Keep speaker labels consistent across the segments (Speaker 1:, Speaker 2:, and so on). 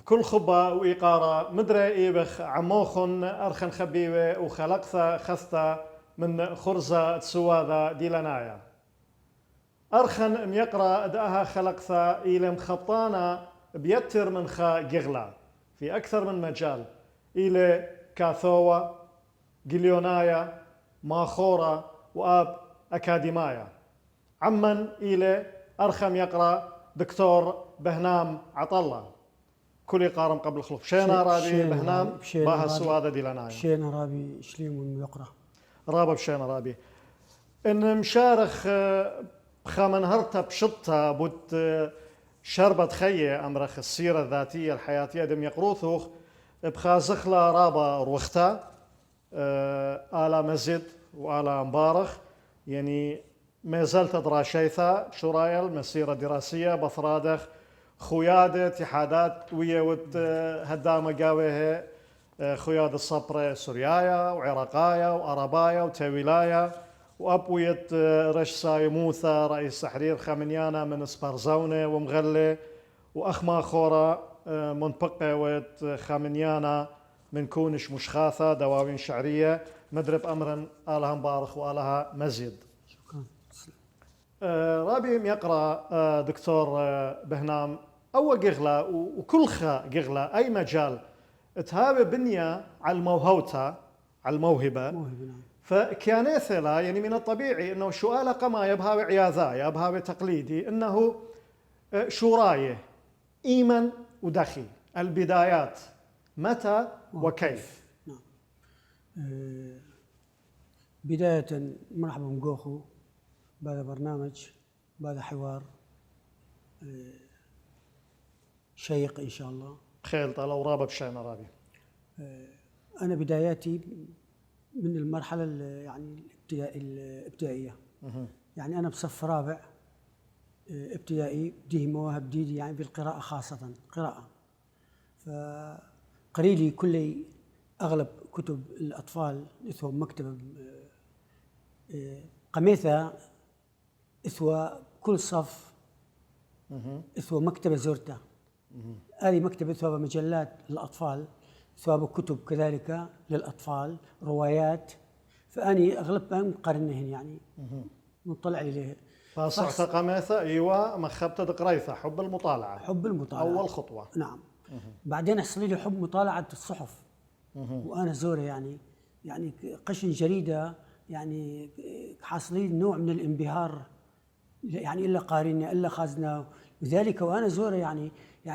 Speaker 1: كل خبة وإيقارة مدري إيبخ عموخن أرخن خبيبة وخلقثة خثة من خرزة تسواذة ديلانايا أرخن ميقرأ داها خلقثة إلى مخبطانة بيتر من خا جغلا في أكثر من مجال إلى كاثوة جليونايا ماخورة وآب أكاديمايا عمن إلى أرخم يقرأ دكتور بهنام عطلة كل قارم قبل خلق شينا رابي بهنام باها السوادة ديلانايا
Speaker 2: شينا رابي شليم يقرأ
Speaker 1: رابا بشينا رابي إن مشارخ خامن هرتا بشطة بوت شربة خية أمرخ السيرة الذاتية الحياتية دم يقروثوخ بخازخلا رابا روختا آلا مزد وآلا مبارخ يعني ما زلت دراشيثا شرايل مسيرة دراسية بثرادخ خويادة اتحادات ويوت هدامة قاويها خويادة الصبرة سوريايا وعراقايا وأرابايا وتاويلايا وأبوية رشسا يموثا رئيس تحرير خامنيانا من سبارزونة ومغلة وأخما خورا منبقة ويت خامنيانا من كونش مشخاثة دواوين شعرية مدرب أمرا آلها مبارخ وآلها مزيد.
Speaker 2: شكرا.
Speaker 1: رابي يقرأ دكتور بهنام أو قغلة وكلخة قغلة أي مجال تهابي بنية على الموهوتة على الموهبة
Speaker 2: نعم.
Speaker 1: فكيانيثلا يعني من الطبيعي أنه سؤال قما يبهاوي عياذا يبهاوي تقليدي أنه شورايه إيمن ودخي البدايات متى وكيف.
Speaker 2: نعم. بداية مرحبا مقوخو بهذا برنامج بهذا حوار شيق إن شاء الله.
Speaker 1: خيل طال ورابة بشينا رابي.
Speaker 2: أنا بداياتي من المرحلة يعني الابتدائية. يعني أنا بصف رابع ابتدائي بديه مواهب جديدة يعني بالقراءة خاصة قراءة. فقريلي كل أغلب كتب الأطفال إثوى مكتبة قميثة إثوى كل صف إثوى مكتبة زرتها. هذه مكتبة إثوى مجلات للأطفال إثوى كتب كذلك للأطفال روايات. فأني أغلبها مقارنهن يعني مطلع إليه.
Speaker 1: فصحت قميثة أيوة مخبت قريثة حب المطالعة.
Speaker 2: حب المطالعة
Speaker 1: أول خطوة.
Speaker 2: نعم. بعدين حصل لي حب مطالعة الصحف. وأنا زورة يعني قشن جريدة يعني حاصلين نوع من الانبهار يعني إلا قارنة إلا خازنة. لذلك وأنا زورة يعني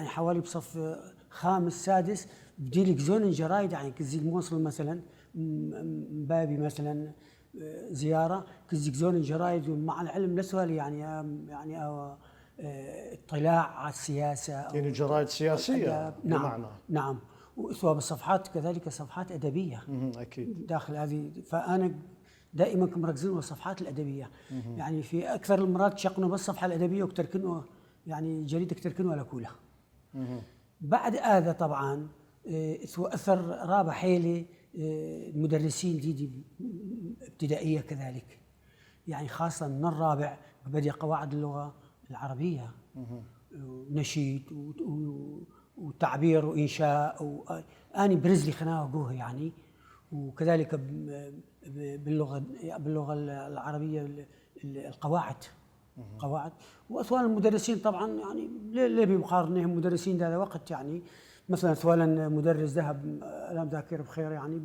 Speaker 2: حوالي بصف خامس سادس بدي لك زون جرايد يعني كزي الموصل مثلا بابي مثلا زيارة كزي زون جرايد ومع العلم لسوالي يعني اطلاع على السياسة
Speaker 1: يعني جرايد سياسية
Speaker 2: بمعنى نعم. وإثوى بالصفحات كذلك صفحات أدبية
Speaker 1: أكيد
Speaker 2: داخل هذه. فأنا دائما مركزين على الصفحات الأدبية. يعني في أكثر المرات شقنوا بس الصفحة الأدبية وتركنوا يعني جريدة تركنوا على كلها. بعد هذا طبعا إثوى أثر رابع حيلي المدرسين دي ابتدائية كذلك يعني خاصة من الرابع بدأ قواعد اللغة العربية ونشيد وتعبير وإنشاء أني برزلي خناقة جوه يعني. وكذلك باللغة العربية القواعد وأثوال المدرسين طبعا يعني ليه بمقارنهم مدرسين ذا وقت يعني مثلا أثوالا مدرس ذهب ألم ذاكر بخير يعني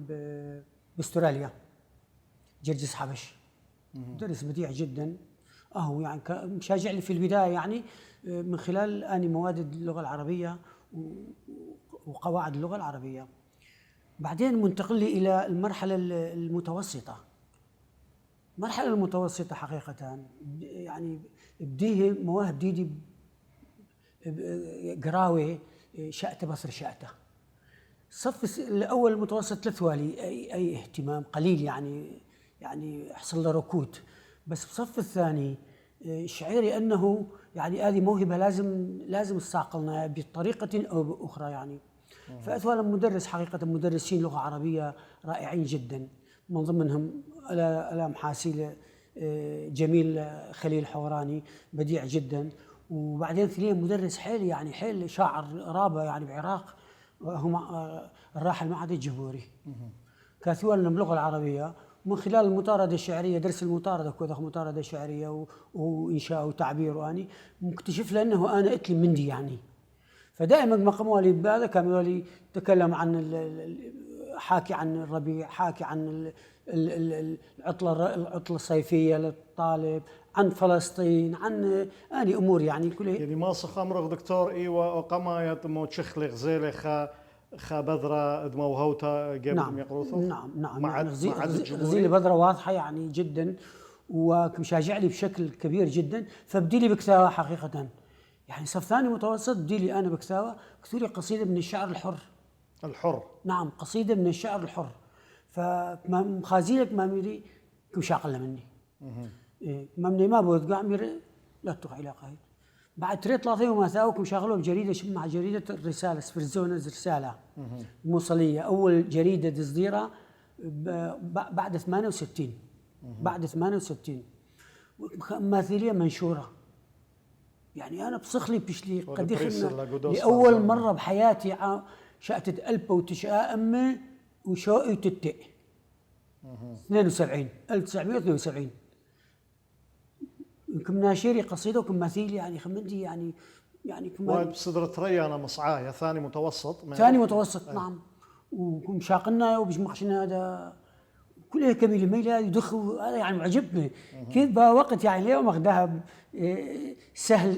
Speaker 2: باستراليا جرجس حبش مدرس بديع جدا أهو يعني مشاجع لي في البداية يعني من خلال أني مواد اللغة العربية وقواعد اللغة العربية. بعدين منتقل لي إلى المرحلة المتوسطة. المرحلة المتوسطة حقيقة يعني بديه مواهب جديدة قراوي شأته بصر شأته. الصف الأول المتوسط لا ثوالي أي اهتمام قليل يعني حصل له ركود. بس بصف الثاني شعيري أنه يعني هذه موهبة لازم الصاقلنا بطريقة أو بأخرى يعني. فأثوال المدرس حقيقة مدرسين لغة عربية رائعين جدا من ضمنهم ألام حاسيل جميل خليل حوراني بديع جدا. وبعدين ثانيا مدرس حيل يعني حيل شاعر رابع يعني بعراق هم الراحل معهد الجمهوري كثوان باللغة العربية من خلال المطاردة الشعرية، درس المطاردة كذا مطاردة شعرية وإنشاء وتعبير، وأني مكتشف لأنه أنا أتلم مندي يعني. فدائما ما قاموا لي بهذا كانوا لي تكلم عن حاكي عن الربيع، حاكي عن العطلة الصيفية للطالب، عن فلسطين، عن أني أمور يعني كلها.
Speaker 1: يعني ما صخامرغ دكتور إيوة وقما يتمو تشخلي غزيلي خا بذرة دموهوتا قبل
Speaker 2: نعم
Speaker 1: يقروثو.
Speaker 2: نعم
Speaker 1: غزيلي
Speaker 2: بذرة واضحة يعني جدا، ومشاجع لي بشكل كبير جدا. فبدي لي بكتاوة حقيقة يعني صف ثاني متوسط، بدي لي أنا بكتاوة كتب لي قصيدة من الشعر الحر. نعم قصيدة من الشعر الحر. فمخازيلك ما ميري كمش أقل مني. ممني ما بود قاعد لا تروح إلى قايد بعد تريت لاطيه وما ثاوكم شغلوا بجريدة مع جريدة الرسالة سفرزونة رسالة موصلية، أول جريدة تصديرها بعد 68 بعد 68 مماثيلية منشورة. يعني أنا بصخلي بشلي قد لأول مرة بحياتي شأتت ألبا وتشاء أمي وشوقي وتتئ 1972 يمكن ناشيري قصيدة وكماثيل يعني خمنتي يعني
Speaker 1: كمان بصدر ريانا مصعايا ثاني
Speaker 2: متوسط نعم. ومشاقنا وبجمعشنا هذا كلها كميلة ميلة يدخل هذا يعني معجبني كيف بوقت يعني اليوم أخذها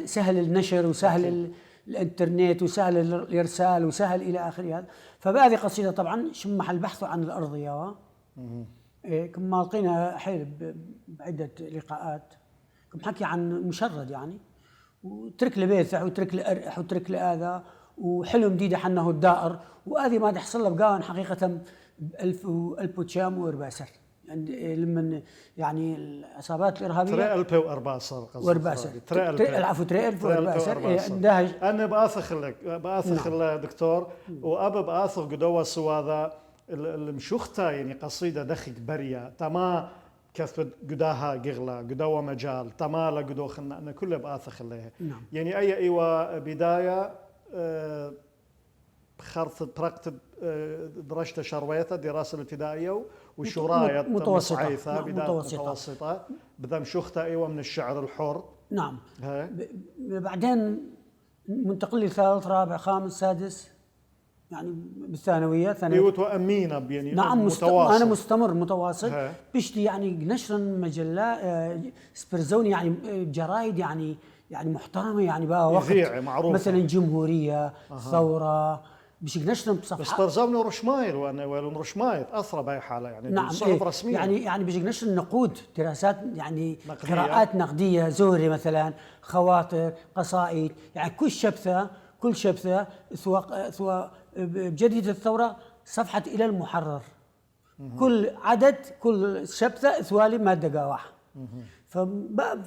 Speaker 2: سهل النشر وسهل الانترنت وسهل الإرسال وسهل إلى آخره. هذا فبهذه قصيدة طبعا شمح البحث عن الأرضية كما لقينا حيل بعدة لقاءات كم حكي عن مشرد يعني وترك لبيثح وترك لأرح وترك لآذى وحلم ديدة حنه الدائر، وهذه ما تحصل له بقاون حقيقة بألف وتشام وإرباسر يعني لمن يعني العصابات الإرهابية
Speaker 1: ترى ألف وإرباسر
Speaker 2: العفو ترى ألف وإرباسر
Speaker 1: أنا بآثخ دكتور وأبى بآثخ قدوة سواذا المشوختا يعني قصيدة دخك بريا تما كثبت قداها قغلة قدوة مجال تمالا قدو خلنا أنا كله بآثخ لها
Speaker 2: نعم.
Speaker 1: يعني أيوة بداية خرطت طرقت درجة شرويته دراسة الابتدائية وشراية
Speaker 2: متوسطة
Speaker 1: متوسطة بذم شوخته أيوة من الشعر الحر.
Speaker 2: نعم. بعدين منتقل لي ثالث رابع خامس سادس يعني بالثانوية
Speaker 1: ايوه أمينة يعني
Speaker 2: نعم أنا مستمر متواصل بشتي يعني نشرا مجلة سبرزوني يعني جرايد يعني محترمة يعني بقى وقت
Speaker 1: معروفة
Speaker 2: مثلا جمهورية ثورة بش نشرا بصفحة
Speaker 1: سبرزوني رشماير وأنا ولون رشماير أثر بأي حالة يعني
Speaker 2: نعم
Speaker 1: صحف رسمية
Speaker 2: يعني بش نشر نقود دراسات يعني قراءات نقدية زهري مثلا خواطر قصائد يعني كل شبثة سواء بجريدة الثورة صفحة إلى المحرر كل عدد كل شبثة ثوالي مادة قاوح.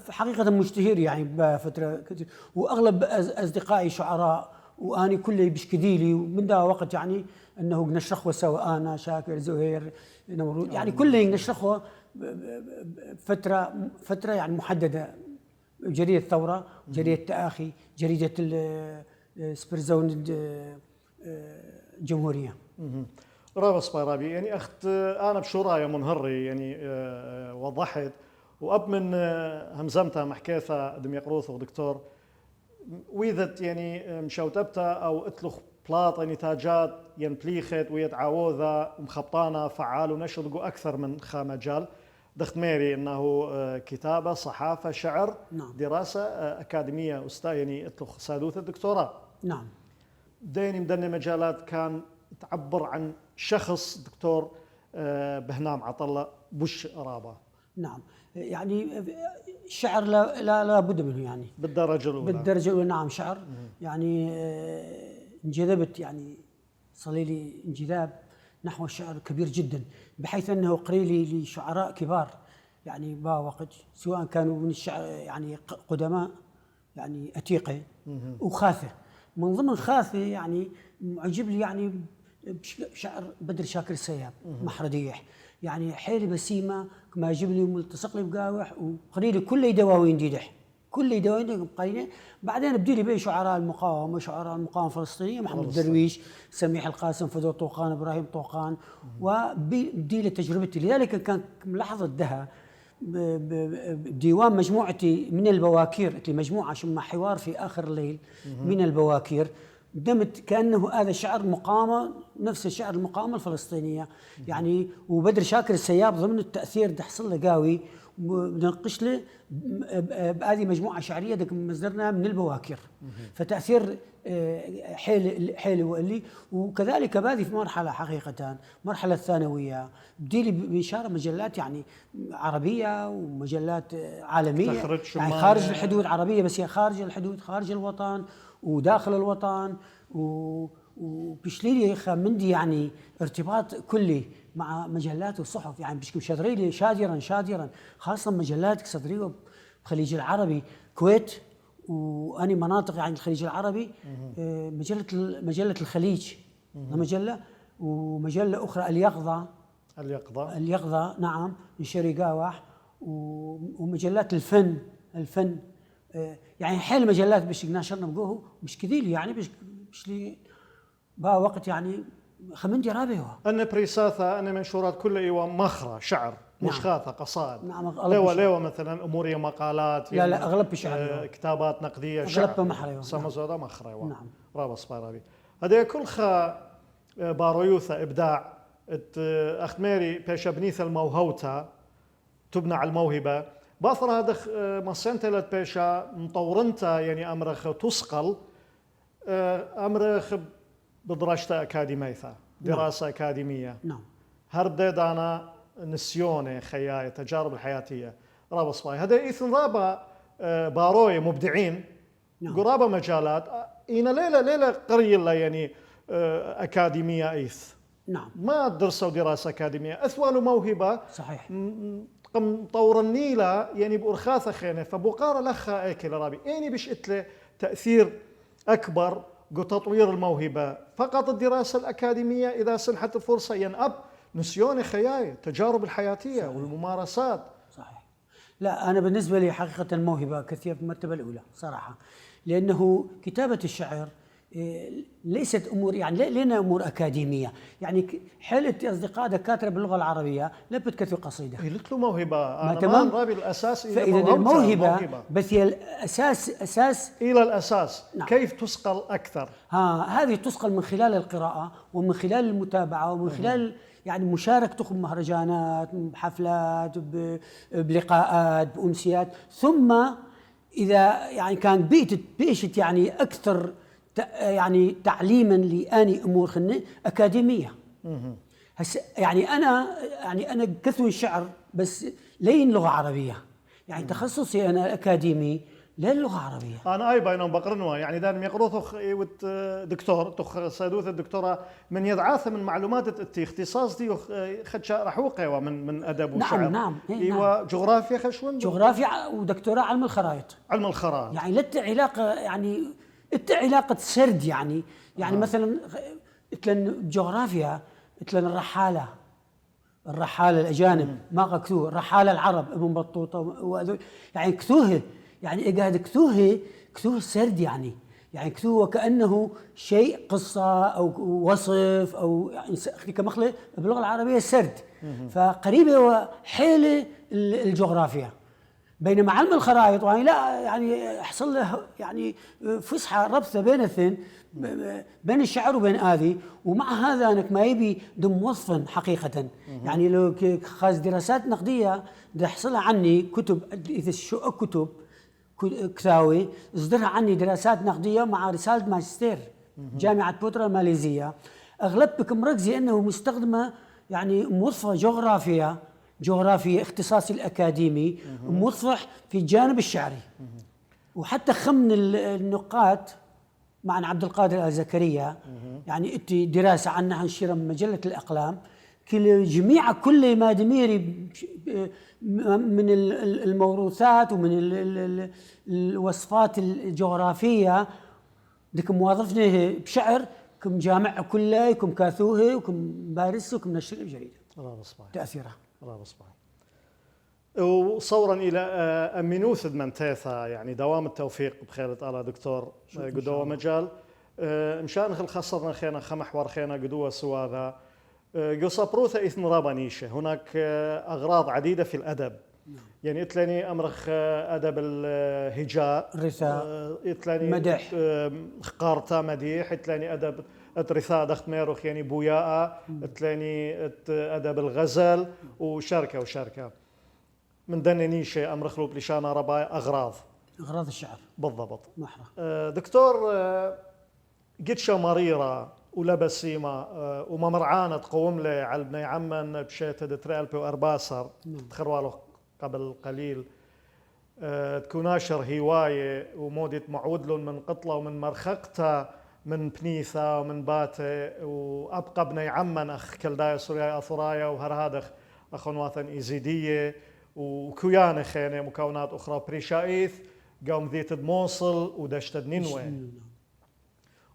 Speaker 2: فحقيقة مشتهر يعني بفترة كتير وأغلب أصدقائي شعراء وأنا كله بشكديلي ومن ذا وقت يعني أنه نشرخه سوا أنا شاكر زهير نورود يعني كله نشرخه فترة يعني محددة جريدة الثورة جريدة التآخي جريدة سبرزون جمهورية.
Speaker 1: رابس بايرابي يعني أخت أنا بشورايا منهري يعني وضحت وأب من همزمتها محكيثة دم يقروث ودكتور ويذت يعني مشوتبتا أو اتلخ بلاط نتاجات ينبليخت ويتعاوذة ومخبطانة فعال ونشرقو أكثر من مجال دخت ميري أنه كتابة صحافة شعر
Speaker 2: نعم.
Speaker 1: دراسة أكاديمية أستاذ يعني اتلخ سادوث الدكتوراه
Speaker 2: نعم.
Speaker 1: ديني مدني مجالات كان تعبر عن شخص دكتور بهنام عطلة بوش رابة.
Speaker 2: نعم يعني الشعر لا بد منه يعني
Speaker 1: بالدرجة الأولى
Speaker 2: نعم شعر يعني انجذبت يعني صار لي انجذاب نحو الشعر كبير جدا بحيث أنه قري لي لشعراء كبار يعني با وقت سواء كانوا من الشعر يعني قدماء يعني أتيقة وخاثة من ضمن خاثة يعني معجب لي يعني شعر بدر شاكر السياب محرديح يعني حيل بسيمة كما يجيب لي ملتصق لي بقاوح وقريلي كل دواوين ديدح كل دوين قرينه. بعدين بدي لي بين شعراء المقاومه وشعراء المقاومه الفلسطينيه، محمد درويش، سميح القاسم، فدو طوقان، ابراهيم طوقان، وبدي لي تجربتي. لذلك كان ملاحظه دها بديوان مجموعتي من البواكير، مجموعه شو حوار في اخر الليل من البواكير، دمت كانه هذا شعر مقاومه نفس الشعر المقاومه الفلسطينيه يعني. وبدر شاكر السياب ضمن التاثير ده حصل له قوي، بننقش له بهذه مجموعه شعريه دك مصدرنا من البواكر، فتاثير حيل وقلي. وكذلك بهذه في مرحله حقيقه مرحله الثانويه بدي لي بإشارة مجلات يعني عربيه ومجلات عالميه يعني خارج الحدود، عربيه بس هي خارج الحدود، خارج الوطن وداخل الوطن. وبشليلي خمندي يعني ارتباط كلي مع مجلات وصحف، يعني بشكل شادري شادرا خاصه مجلات صدريه بخليج العربي، كويت واني مناطق يعني الخليج العربي. مجله الخليج مجله، ومجله اخرى اليقظه نعم من شيري قاوح، ومجلات الفن يعني حيل مجلات باش ناشرنا بقوه مش كثير يعني باش لي بقى وقت يعني خمندي رابعه
Speaker 1: أن بريساثة أن منشورات كل إيوة مخرة شعر مش خاثة قصائد.
Speaker 2: نعم
Speaker 1: ليوة مثلا أمورية مقالات
Speaker 2: لا أغلب بشعر
Speaker 1: كتابات نقدية شعر
Speaker 2: أغلب محرة
Speaker 1: سمزودة مخرة
Speaker 2: نعم
Speaker 1: رابا صبايرابي. هذا كل خا بارويوثا إبداع أختميري بيش بنيث الموهوتا تبنى على الموهبة باثر هذا مسنتلت بيشا مطورنتا يعني أمرخ تسقل أمرخ بدراسة أكاديمية دراسة أكاديمية
Speaker 2: نعم
Speaker 1: هردد أنا نسيوني خياية تجارب الحياتية رابا صباي هذا إيثن رابا باروي مبدعين
Speaker 2: نعم.
Speaker 1: قرابة مجالات إينا ليلة قرية يعني أكاديمية إيث
Speaker 2: نعم
Speaker 1: ما درسوا دراسة أكاديمية أثوالوا موهبة
Speaker 2: صحيح
Speaker 1: طور النيلة يعني بأرخاثة خينة فبقارة لخا أكل رابي إني بش إتله تأثير أكبر تطوير الموهبة فقط الدراسة الأكاديمية إذا سنحت الفرصة ينأب نسيون خياية تجارب الحياتية صحيح. والممارسات
Speaker 2: صحيح. لا أنا بالنسبة لي حقيقة الموهبة كثير في المرتبة الأولى صراحة، لأنه كتابة الشعر ليست أمور يعني لنا أمور أكاديمية يعني حيلة أصدقاء دكاترة باللغة العربية لا بتكتب قصيدة
Speaker 1: لتلو موهبة أنا
Speaker 2: تمام
Speaker 1: رابي الأساس
Speaker 2: فإذا الموهبة بس هي أساس
Speaker 1: إلى الأساس
Speaker 2: نعم.
Speaker 1: كيف تسقل أكثر
Speaker 2: هذه تسقل من خلال القراءة ومن خلال المتابعة ومن خلال يعني مشاركته بمهرجانات بحفلات بلقاءات بأمسيات، ثم إذا يعني كان بيشت يعني أكثر يعني تعليما لآني أمور خنة أكاديمية. يعني أنا كثوي الشعر بس لين لغة عربية يعني تخصصي أنا أكاديمي لين لغة عربية.
Speaker 1: أنا أي بينهم بقرنوا يعني دان يقروث دكتور تخ صيدوث الدكتورة من يدعاث من معلومات اختصاص دي خدش رحوقة من أدب وشعر.
Speaker 2: نعم
Speaker 1: نعم. جغرافيا خشون
Speaker 2: جغرافيا ودكتوراه علم الخرائط. يعني لت علاقة يعني علاقة سرد يعني مثلا اتلن جغرافيا اتلن الرحالة الأجانب ما قكتوه الرحالة العرب ابن بطوطة يعني كتوه يعني قاعد كتوه سرد يعني كتوه وكأنه شيء قصة أو وصف أو يعني كمخلة باللغة العربية سرد فقريبة وحيلة الجغرافيا. بينما علم الخرائط يعني لا يعني حصل له يعني فسحه ربطه بين الاثنين بين الشعر وبين آذي، ومع هذا انك ما يبي دم وصفا حقيقه يعني لو خاص دراسات نقديه ده حصلها عني كتب اذا شو كتب كثاوي اصدرها عني دراسات نقديه مع رساله ماجستير جامعه بوترا الماليزيه اغلبكم مركزي انه مستخدمه يعني موظفه جغرافيا اختصاصي الأكاديمي مصلح في الجانب الشعري. وحتى خمن النقاد مع عبد القادر الزكريا يعني اتي دراسة عنها انشرها من مجلة الأقلام كل ما دميري من الموروثات ومن الوصفات الجغرافية ديك موظفني بشعر كم جامع كله كم كاثوه وكم بارس وكم نشر الجريدة
Speaker 1: الله يصبح
Speaker 2: تأثيرها
Speaker 1: الله يصبح. وصورا الى امينوث من تيثا يعني دوام التوفيق بخيرة الله دكتور قدوة مجال مشان خسرنا خينا خمحور خينا قدوة سواذا قصبروثا إثن رابانيشة. هناك أغراض عديدة في الأدب يعني إتلاني أمرخ أدب الهجاء
Speaker 2: الرثاء
Speaker 1: إتلاني
Speaker 2: مدح
Speaker 1: قارتا مديح إتلاني أدب الرثاء دخت ميروخ يعني بوياء إتلاني أدب الغزل وشركة من دني نيشة أمرخ لوب لشانا رباي أغراض
Speaker 2: الشعر
Speaker 1: بالضبط.
Speaker 2: محرة
Speaker 1: دكتور قدشة مريرة ولبسيمة وما مرعانة تقوم لي على بني عمان بشيت دتريالبي وأرباسر تخروالو قبل قليل تكوناشر هواية ومودت معودلون من قطلة ومن مرخقتا من بنيثة ومن باتة وأبقى بني عمان أخ كلدايا سوريا أثرايا وهرهادخ أخون واثن إيزيدية وكيانة خينة مكونات أخرى بريشايث قوم ذيت موصل ودشت نينوي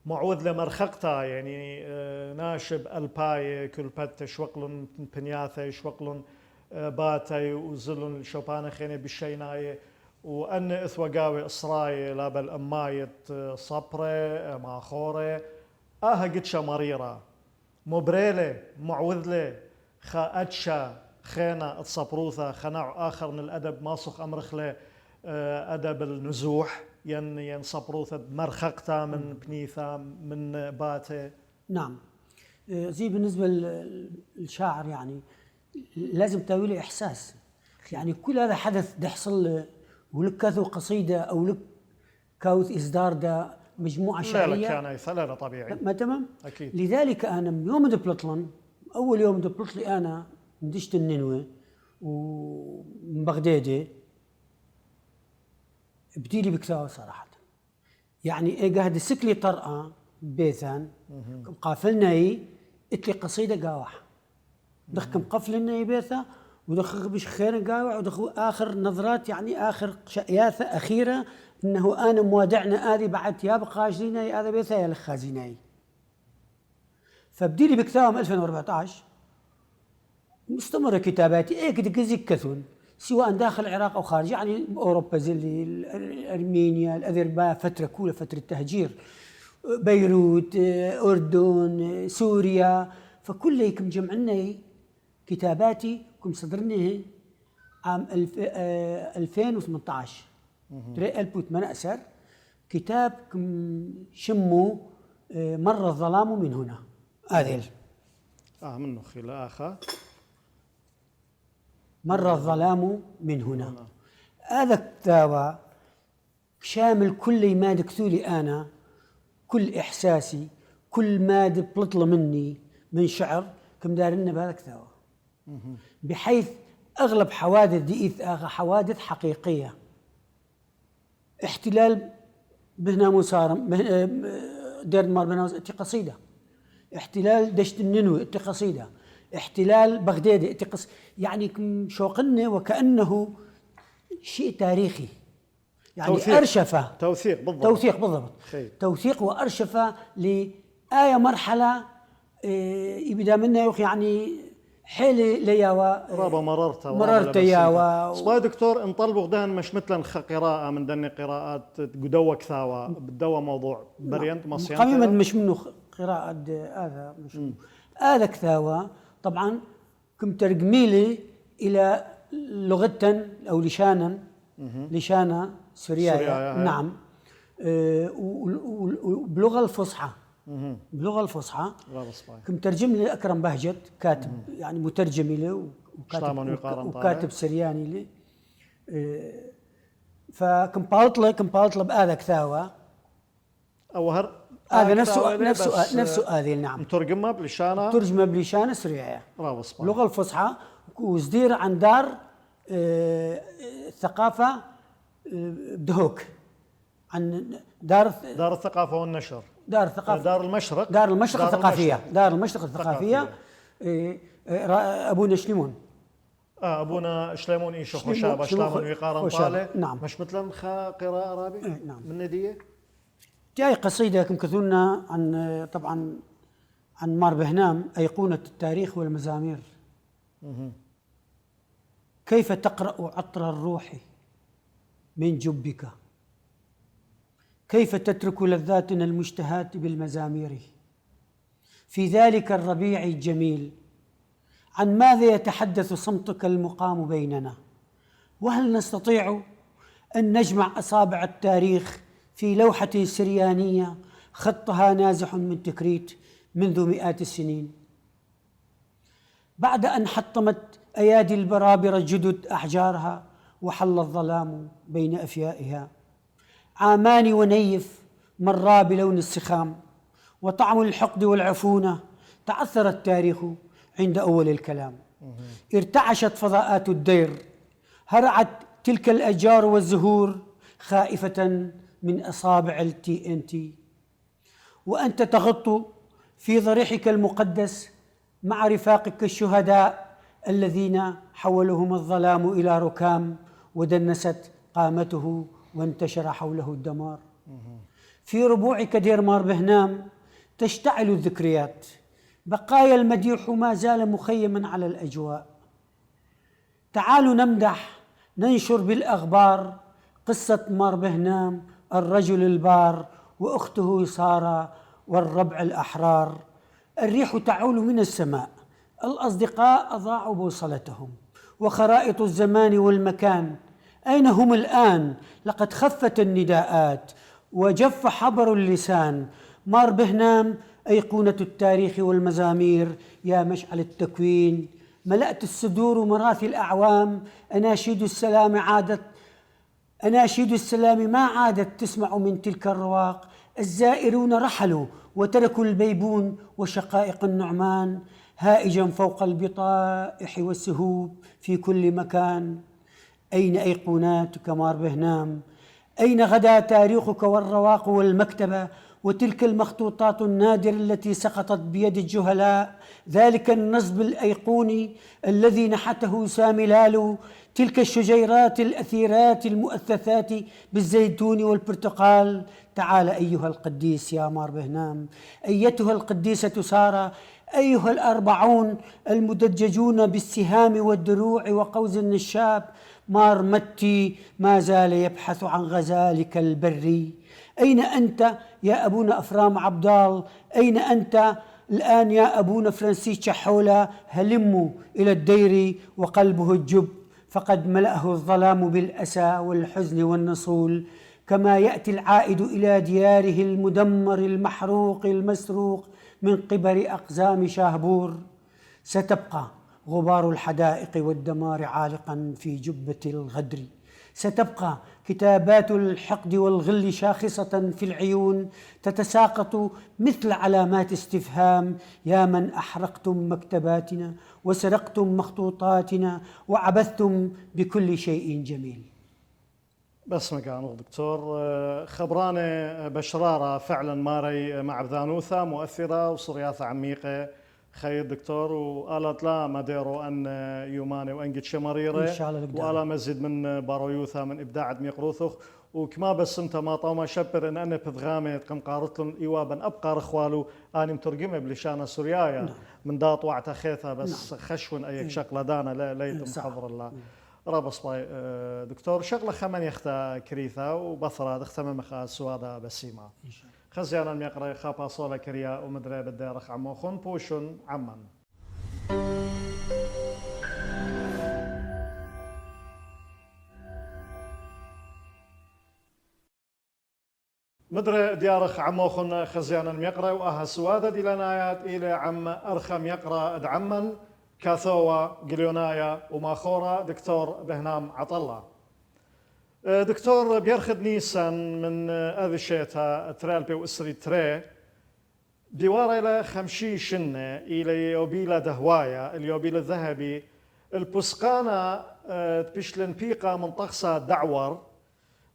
Speaker 1: معوذ لمرخقتا يعني ناشب الباي كل بات شوقلن بنياثة شوقلن باتي وزلن شوبانة خينة بالشيناية وأن إثوى إسراي لابل أماية صبرة ماخورة قدشة مريرة مبريلة معوذلة خا أدشا خينا الصبروثة خناع آخر من الأدب ماسخ أمرخلة أدب النزوح ين صبروثة مرخقتا من بنيثة من باتة.
Speaker 2: نعم زي بالنسبة للشاعر يعني لازم تاويله إحساس يعني كل هذا حدث ده يحصل ولك كاثو قصيدة أو لك كاوث إصدار ده مجموعة شعرية
Speaker 1: لا كان لا طبيعي
Speaker 2: ما تمام
Speaker 1: أكيد.
Speaker 2: لذلك أنا من يوم دبلطلن أول يوم دبلطلي أنا ندشت النينوى ومن بغدادي بديلي بكثاوة صراحة يعني إيه قاعد السكلي طرقة بيثان قافلنا اتلي قصيدة قاوح دخكم قفلنا بيثا ودخ بش خير قاوح ودخ آخر نظرات يعني آخر شقياثة أخيرة إنه أنا موادعنا آذي بعد يا بقاجلينا هذا بيثا يا الخازيناي فبديلي بكثاوة من 2014 مستمرة كتاباتي إيه كده كثون سواء داخل العراق أو خارج يعني أوروبا زي أرمينيا الأذربيجان فترة كلها فترة تهجير بيروت أردن سوريا فكل كم جمعنا كتاباتي كم صدرناه عام 2018 ترى البوت من أسر كتاب كم شمو مر الظلام من هنا هذا
Speaker 1: منه خلافة
Speaker 2: مر الظلام من هنا هذا الكتاب شامل كل ما دكتولي أنا كل إحساسي كل ما بطلع مني من شعر كم دارنا بهذا الكتاب بحيث أغلب حوادث دي حوادث حقيقية احتلال بهنا مسارم دير مار بهنا قصيدة احتلال دشت النينوى قصيدة احتلال بغداد يعني شوقنا وكأنه شيء تاريخي يعني
Speaker 1: توثيق.
Speaker 2: أرشفة
Speaker 1: توثيق بالضبط
Speaker 2: توثيق وأرشفة لآية مرحلة يبدأ منها يعني حيل ليا
Speaker 1: رابا مررت
Speaker 2: يا
Speaker 1: صباي دكتور انطلبوا غدان مش مثلا قراءة من دني قراءات قدوة كثاوة بدوة موضوع بريانت مصيان
Speaker 2: قميما مش منه قراءة هذا مش هذا كثاوة طبعا كم ترجميلي إلى لغة أو لشانا سوريا نعم وبلغة الفصحى بلغة الفصحى كم ترجم لي أكرم بهجت كاتب يعني مترجم له وكاتب سرياني لي فكم باطلة بهذا كثاوة
Speaker 1: أو
Speaker 2: هذا نفسه هذه نعم
Speaker 1: ترجمة
Speaker 2: بلشانة سوريا اللغة الفصحى وزدير عن دار الثقافة بدهوك عن دار
Speaker 1: الثقافة والنشر
Speaker 2: دار المشرق الثقافية أبونا شليمون
Speaker 1: أبونا شليمون إيشو خوشابة شلامون ويقارن طالة
Speaker 2: نعم
Speaker 1: مش مثلا قراءة رابي
Speaker 2: نعم
Speaker 1: من ندية
Speaker 2: جاي قصيدة كم كثرنا عن طبعا عن مار بهنام أيقونة التاريخ والمزامير كيف تقرأ عطر الروح من جبك، كيف تترك لذاتنا المشتهاة بالمزامير في ذلك الربيع الجميل. عن ماذا يتحدث صمتك المقام بيننا؟ وهل نستطيع أن نجمع أصابع التاريخ في لوحة سريانية خطها نازح من تكريت منذ مئات السنين؟ بعد أن حطمت أيادي البرابرة الجدد أحجارها وحل الظلام بين أفيائها، عامان ونيف مرا بلون السخام وطعم الحقد والعفونة، تعثر التاريخ عند أول الكلام. ارتعشت فضاءات الدير، هرعت تلك الأشجار والزهور خائفة من أصابع TNT، وأنت تغط في ضريحك المقدس مع رفاقك الشهداء الذين حولهم الظلام إلى ركام ودنست قامته وانتشر حوله الدمار. في ربوعك دير مار بهنام تشتعل الذكريات، بقايا المديح ما زال مخيما على الأجواء. تعالوا نمدح ننشر بالأخبار قصة مار بهنام الرجل البار وأخته سارة والربع الأحرار. الريح تعول من السماء، الأصدقاء أضاعوا بوصلتهم وخرائط الزمان والمكان. أين هم الآن؟ لقد خفت النداءات وجف حبر اللسان. مار بهنام أيقونة التاريخ والمزامير، يا مشعل التكوين ملأت الصدور مراثي الأعوام. أناشيد السلام ما عادت تسمع من تلك الرواق. الزائرون رحلوا وتركوا البيبون وشقائق النعمان، هائجا فوق البطائح والسهوب في كل مكان. أين أيقوناتك مار بهنام؟ أين غدا تاريخك والرواق والمكتبة وتلك المخطوطات النادرة التي سقطت بيد الجهلاء؟ ذلك النصب الأيقوني الذي نحته سامي لالو، تلك الشجيرات الأثيرات المؤثثات بالزيتون والبرتقال. تعال أيها القديس يا مار بهنام، أيتها القديسة سارة، أيها الأربعون المدججون بالسهام والدروع وقوس النشاب. مار متي ما زال يبحث عن غزالك البري. أين أنت يا أبونا أفرام عبدال؟ أين أنت الآن يا أبونا فرانسيس شحولة؟ هلموا إلى الدير وقلبه الجب، فقد ملأه الظلام بالأسى والحزن والنصول. كما يأتي العائد إلى دياره المدمر المحروق المسروق من قبل أقزام شاهبور، ستبقى غبار الحدائق والدمار عالقا في جبة الغدر. ستبقى كتابات الحقد والغل شاخصة في العيون، تتساقط مثل علامات استفهام. يا من أحرقتم مكتباتنا وسرقتم مخطوطاتنا وعبثتم بكل شيء جميل.
Speaker 1: بس مكان دكتور خبرانة بشرارة فعلا ماري مع بذانوثة مؤثرة وصرياثة عميقة خير دكتور، وقالت لا ما ديرو أن يوماني وأنجد شمريرة
Speaker 2: إن شاء الله
Speaker 1: وقالا مزيد من بارويوثا من إبداع دميق روثوخ. وكما بس انت ما طوما شبر ان انا بذغامة كم قارتلن ايوابا ابقى رخوالو اني مترجمه بلشانه سوريايا من داط وعتا خيثا بس خشون ايك شغله دانا ليتم حضر الله رابص باي دكتور شغله خمن يختا كريثا وبثرة دختم مخا سوادا بسيمه خزيانا ميقرا خابا صولا كريا ومدري بدارخ عموخون بوشون عمان. مدري ديارخ عموخن خزيانا ميقرا واها سوادا ديلانايات الى عم ارخم يقرا ادعمن كاثوا قليونايا وماخورا دكتور بهنام عطله. دكتور بيرخد نيسان من اذشيتا ترالبي واسري تري ديوار الى خمشي شنه الى يوبيلا دهوايا اليوبيل الذهبي البسقانه تبشلن بيقا من طقسه دعور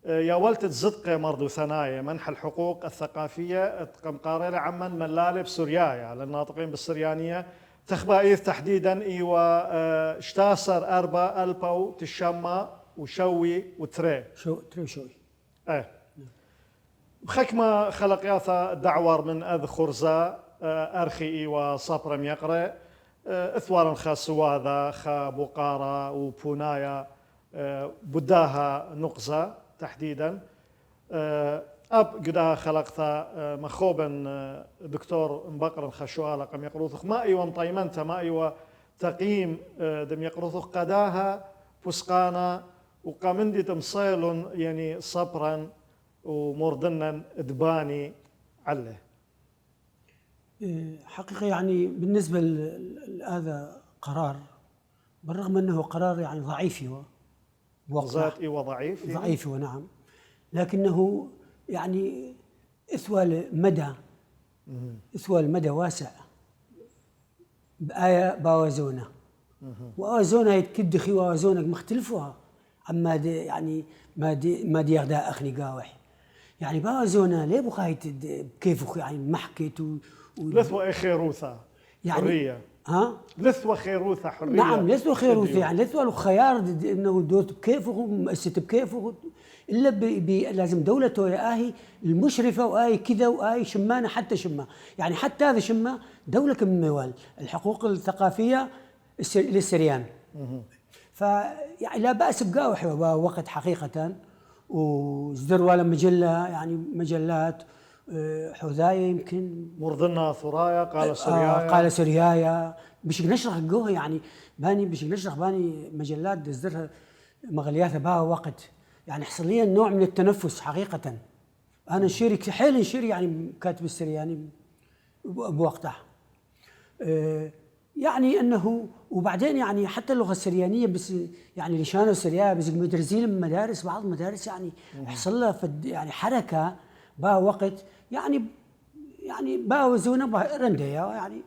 Speaker 1: يا ولت زدقة مرضو ثنايا منح الحقوق الثقافية قمقاريلة عمن ملالة بسوريايا للناطقين بالسريانية تخبائيث تحديدا ايوا اشتاسر اربا البو تشما وشوي وتري
Speaker 2: تري شوي
Speaker 1: ايه بخكمة خلق ياثا دعور من اذ خرزة ارخي ايوا صبرم يقرأ اثوار خا سواذا خا بوقارة وبونايا بداها نقزة تحديدا اب قدا خلقتا مخوبا دكتور مبقر خشوالا قم يقروثخ ما ايوا مطيمنتا ما ايوا تقييم دم يقروثخ قداها فسقانا وقامندي تمصيل يعني صبرا ومردنا دباني عليه.
Speaker 2: حقيقة يعني بالنسبة لهذا قرار، بالرغم أنه قرار يعني ضعيف
Speaker 1: ذاتي وضعيف
Speaker 2: ضعيف نعم، لكنه يعني اثوى المدى واسع بآية باوزونة وأوزونة يتكدخي وأوزونة مختلفها عما دي يعني ما دي يغدا أخني قاوح يعني باوزونة ليه بقايت كيف يعني محكت
Speaker 1: لثوة خيروثة
Speaker 2: يعني
Speaker 1: حرية لثوة خيروثة حرية
Speaker 2: نعم لثوة خيروثة يعني لثوة الخيار انه دوت بكيفه ومؤسسة بكيفه الا لازم دولته ياهي المشرفة واهي كذا واهي شمانة حتى شمة يعني حتى هذا شمة دولة كموال الحقوق الثقافية للسريان فيعني لا بأس بقاوح وقت حقيقة وزدر ولا مجلة يعني مجلات حذاية يمكن
Speaker 1: مرضنا ثرايا قال
Speaker 2: سريايا بش نشرح جوها يعني بش نشرح باني مجلات دزرها مغلياتها بها وقت يعني حصل لي نوع من التنفس حقيقة أنا شيري حيل شيري يعني كاتب السرياني بوقتها يعني أنه وبعدين يعني حتى اللغة السريانية بس يعني لشانه السرياني بس مدرسين المدارس بعض المدارس يعني حصل لها يعني حركة بها وقت يعني باوزونا رندية
Speaker 1: يعني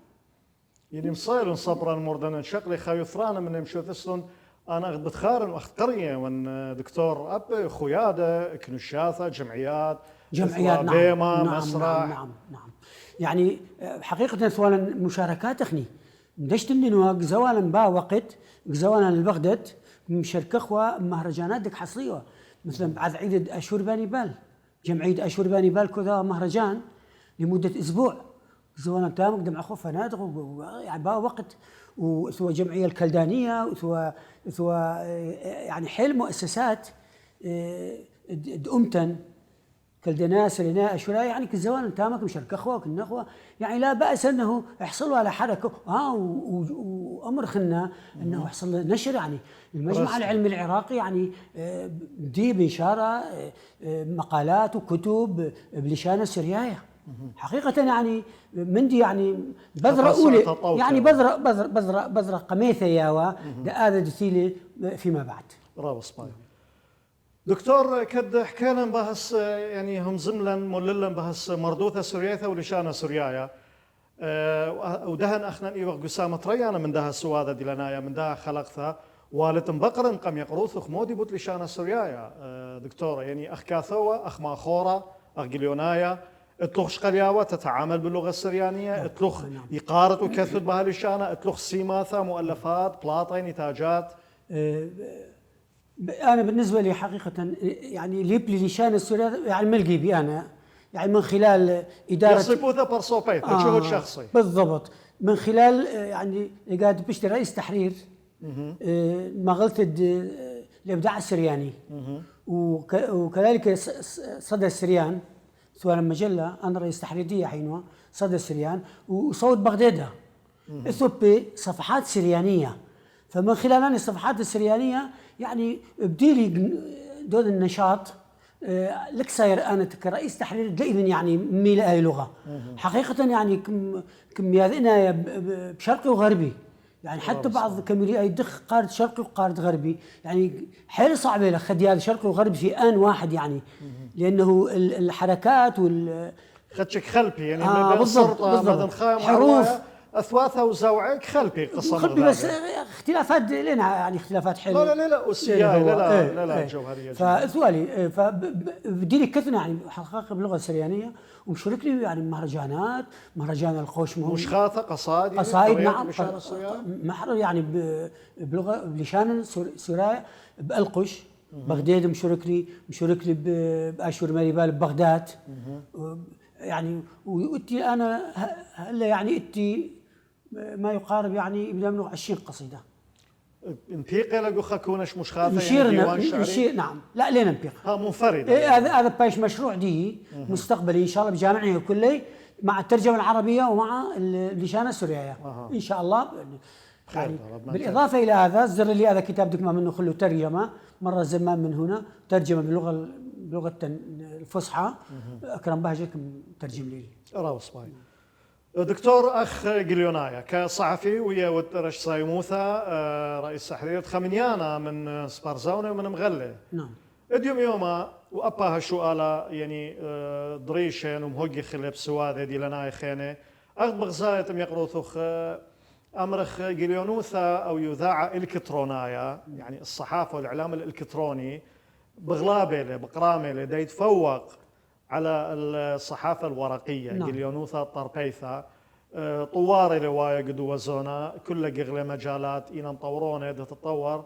Speaker 1: مصير صبرا مردنا شقلي خايثرانا من مشوثسلون انا بتخارن واخت قريه من دكتور اب خياده كنشاثه جمعيات
Speaker 2: نعم
Speaker 1: بيما مسرح
Speaker 2: نعم يعني حقيقه سوالا مشاركات اخني دشت انه زوالا با وقت زوالا البغداد مشارك اخوه مهرجانات دك حصليه مثلا بعد عيد اشهر باني بال جمعيه اشهر باني بال كذا مهرجان لمده اسبوع زوالا تام قدم اخو فنادق يعني با وقت وثوى جمعيه الكلدانيه وثوى يعني حيل مؤسسات امتن كالدناس لنا اشولا يعني كزوان تامك مشارك اخوه كنا اخوه يعني لا باس انه يحصلوا على حركه وامر خلنا انه يحصل نشر يعني المجمع العلمي العراقي يعني دي بإشارة مقالات وكتب بلشان السريايه حقيقه يعني مندي يعني بذره اولى يعني بذره قميثه ياوا هذا دثيلي فيما بعد
Speaker 1: برافو سباي دكتور كد حكينا بهس يعني هم زملا موللا بهس مردوثه سورياثه ولشانه سوريايا ودهن اخنا ايوه قسامه ريانا من دها سواده ديلانايا من دها خلقتها والتم بقرن قم يقروث خمودي بوت لشانه سوريايا دكتوره يعني اخ كاثوه اخ ماخوره اخ جليونايا اطلق شقلياوه تتعامل باللغه السريانيه اطلق يقارط وكثر بها لشانه اطلق سيماثا مؤلفات بلاطين نتاجات
Speaker 2: أنا بالنسبة لي حقيقة يعني لي لشان السوريات يعني ملقي بي أنا يعني من خلال إدارة
Speaker 1: يصيبوثا برصوبيت شهود شخصي
Speaker 2: بالضبط من خلال يعني قاعد بشتري رئيس تحرير مغلطة الإبداع السرياني وكذلك صدى السريان سواء مجلة أنا رئيس تحريرية حينها صدى السريان وصوت بغدادة اثبت صفحات سريانية فمن خلال الصفحات السريانية يعني بديلي دون النشاط لك صاير انا كرئيس تحرير دائما يعني ميل اي لغه حقيقه يعني كمياتنا بشرقي وغربي يعني حتى بعض كميلي يدخ قارد شرقي وقارد غربي يعني حيل صعبه لخدي هذا شرقي وغربي في ان واحد يعني لانه الحركات
Speaker 1: خدشك خلبي يعني
Speaker 2: بالضبط حروف
Speaker 1: اثواثها وزوعك خلبي قصه
Speaker 2: بس اختلافات لنا يعني اختلافات حلوه
Speaker 1: لا والسياي لا جوهريه
Speaker 2: فسؤالي فبدي لي كثنا يعني حقائق باللغه السريانيه ومشارك لي يعني مهرجان القوش
Speaker 1: مشخاثه قصائد
Speaker 2: نعم محر يعني بلغه بلشان سوريا بالقش بغداد مشارك لي باشور ماريبال ببغداد يعني واتي انا هلا يعني اتي ما يقارب يعني يبدا منه 20 قصيده.
Speaker 1: نبيقي لقو خكونش مش خاطئ
Speaker 2: نشير
Speaker 1: يعني ديوان شعري.
Speaker 2: نشير نعم، لا لين نبيق.
Speaker 1: ها منفرد.
Speaker 2: إيه هذا باش مشروع دي مستقبلي ان شاء الله بجامعه كله مع الترجمه العربيه ومع اللشانه السوريه ان شاء الله. يعني بالاضافه الى هذا الزر اللي هذا كتاب دكما منه خلو ترجمه مره زمان من هنا ترجمه بلغه الفصحى. اكرم بهجتكم ترجم لي.
Speaker 1: راوس باي. دكتور اخ قليونايا كصحفي ويا ودرش صايموثا رئيس تحرير خمنيانا من سبارزاونه ومن مغله.
Speaker 2: نعم.
Speaker 1: اديوم يوما واباها شؤالا يعني ضريشين ومهوجي خلب سواده دي لنا خينه اغبغ زايتم يقروثوخ امرخ قليونوثا او يذاع الكترونايا يعني الصحافه والاعلام الالكتروني بغلابه بقرامه دا يتفوق على الصحافه الورقيه.
Speaker 2: نعم.
Speaker 1: قليونوثا طربيثا طواري روايه قدو وزونا كل قغله مجالات إنا نطورونه دا تتطور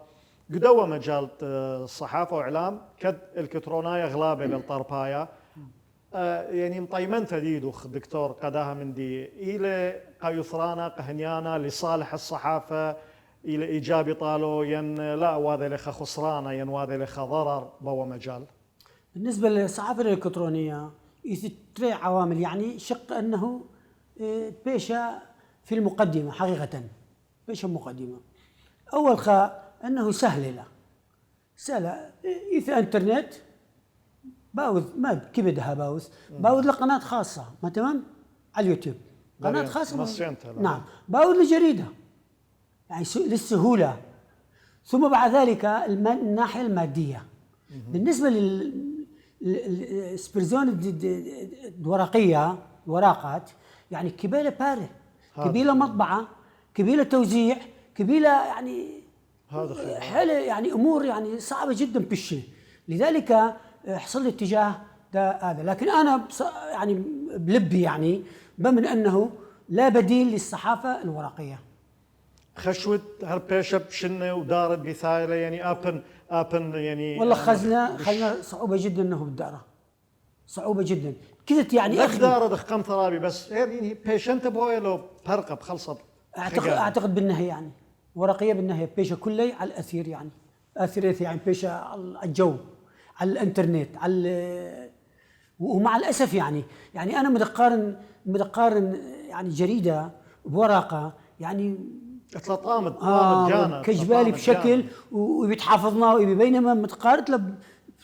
Speaker 1: قدوة مجال الصحافة وإعلام كد الكترونايا غلابة بالطربايا يعني مطيمن تديدوخ دكتور قداها من دي إلى قيثرانا قهنيانا لصالح الصحافة إلى إيجابي طالو ين لا واذا لخ خسرانا ين واذا لخ ضرر بوا مجال.
Speaker 2: بالنسبة للصحافة الإلكترونية يثري عوامل يعني شق أنه بيشة في المقدمة حقيقة بيشة مقدمة. أول أنه سهل له سهل إذا إنترنت باوذ ما كبدها باوذ لقناة خاصة ما تمام على اليوتيوب قناة خاصة نعم باوذ لجريدة يعني للسهولة. ثم بعد ذلك الناحية المادية بالنسبة للسبرزون الورقية ورقات يعني كبيلة باره كبيلة مطبعة كبيلة توزيع كبيلة يعني
Speaker 1: هذا
Speaker 2: حالة يعني امور يعني صعبه جدا بالشيء. لذلك حصل لي اتجاه هذا. لكن انا يعني بلبي يعني بمن انه لا بديل للصحافه الورقيه.
Speaker 1: خشوت هربيشه بشنه ودارت بثايله يعني ابن يعني
Speaker 2: والله خزنا صعوبه جدا انه بالداره صعوبه جدا كذا يعني
Speaker 1: اخ دار دخم ثرابي بس يعني بيشنت بويلو فرقه بخلصت.
Speaker 2: اعتقد بالنهي يعني ورقيه بالنهايه بيشه كلي على الاثير يعني اثيرات يعني بيشه على الجو على الانترنت على ومع الاسف يعني انا متقارن يعني جريده بورقه يعني
Speaker 1: طامد
Speaker 2: جانا كجبالي بشكل وبيتحافظنا بينما متقارت له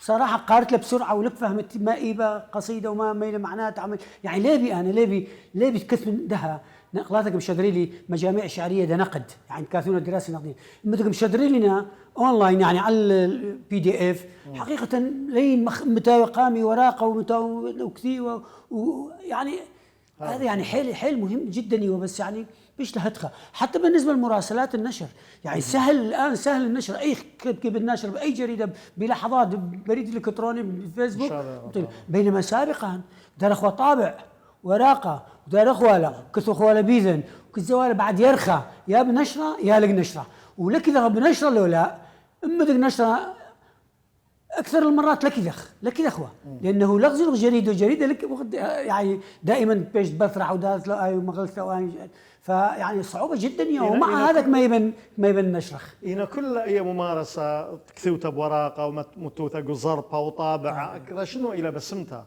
Speaker 2: بصراحه قارت له بسرعه ولك فهمت ما ايبه قصيده وما ميله معناتها عمل يعني ليه بتكث من دها نقلاتك مشدري لي مجاميع شعريه ده نقد يعني كاثون الدراسه النقديه بدك مشدري لنا اونلاين يعني على البي دي اف حقيقه لين متى قامي وراقه وكثير ويعني هذا يعني حيل مهم جدا وبس يعني مش لهتخه حتى بالنسبه لمراسلات النشر يعني سهل النشر اي كتب النشر باي جريده بلحظات بريد الكتروني بفيسبوك بينما سابقا دار اخوه طابع وراقه ودار اخواله كثر اخواله بيذن وكزواله بعد يرخى يا بنشره يا لق نشره ولك اذا بنشره لو لا اما دق نشره اكثر المرات لك اخوه لانه لغز جريده لك يعني دائما بيش بثرع ودارت له اي ومغلت له فيعني صعوبه جدا ومع هذاك ما يبن نشرخ
Speaker 1: هنا كل اي ممارسه كثوته بورقه ومتوته قزربه وطابع كذا شنو الى بسمتها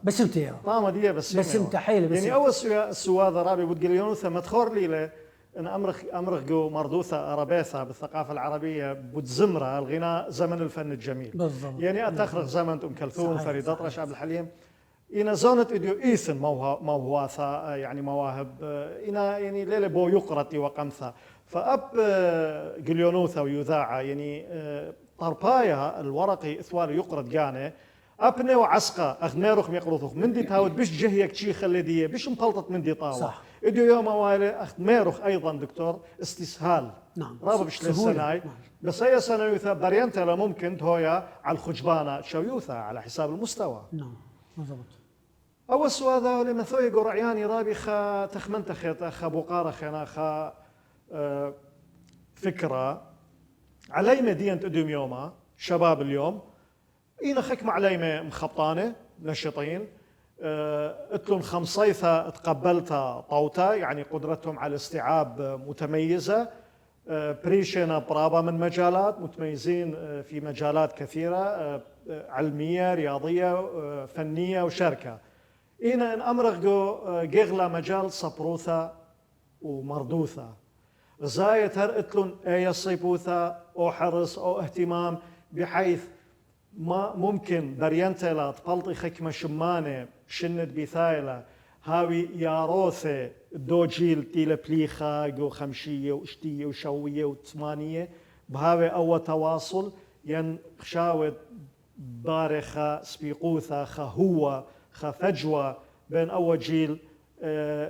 Speaker 1: طامه دي
Speaker 2: بسمتها حيل
Speaker 1: يعني اول سواذا رابي بودقليونوثا متخور لي ان امرخ جو مردوثه ارابيثا بالثقافه العربيه بتزمره الغناء زمن الفن الجميل
Speaker 2: بالضبط
Speaker 1: يعني اتخرج زمن ام كلثوم فريد اطرش عبد الحليم إنا زونت إديو إيثن موهواثا يعني مواهب إنا يعني ليلة بو يقرتي وقمثا فأب قليونوثا ويذاعة يعني طربايا الورقي إثوال يقرت جانه أبني وعسقة أغنيرخ ميقروثوخ من دي تاود بش جهيك شي خلدية بش مطلطت من دي طاوة
Speaker 2: صح
Speaker 1: إديو يوم والي أغنيرخ أيضا دكتور استسهال
Speaker 2: نعم
Speaker 1: رابع بش للسناي بس هي سنة يوثا بريانتا ممكن تهويا على الخجبانة شو يوثا على حساب المستوى
Speaker 2: نعم بالضبط
Speaker 1: أول سؤال ذا لما ثوي قرعياني رابي خا تخمنت خيطة خا بقارة خينا خا فكرة علي مدينة أدوم يوما شباب اليوم إينا خك معليمة مخبطانة نشطين اتلون خمسيثة تقبلتها طوتا، يعني قدرتهم على الاستيعاب متميزة. بريشنا برابا من مجالات متميزين في مجالات كثيرة، علمية رياضية فنية وشركة. إنا إن أمرغو جيغلا مجال صبروثة ومردوثة زاية هرقتلون أي صيبوثة أو حرص أو اهتمام، بحيث ما ممكن برينتلا تبلطي خكمة شمانة شند بثايلة هاوي ياروثة دو جيل تيلا بليخة جو خمشية واشتية وشوية وثمانية بهاوي أو تواصل ين خشاوة بارخة سبيقوثة خهوة خفجوة بين أول جيل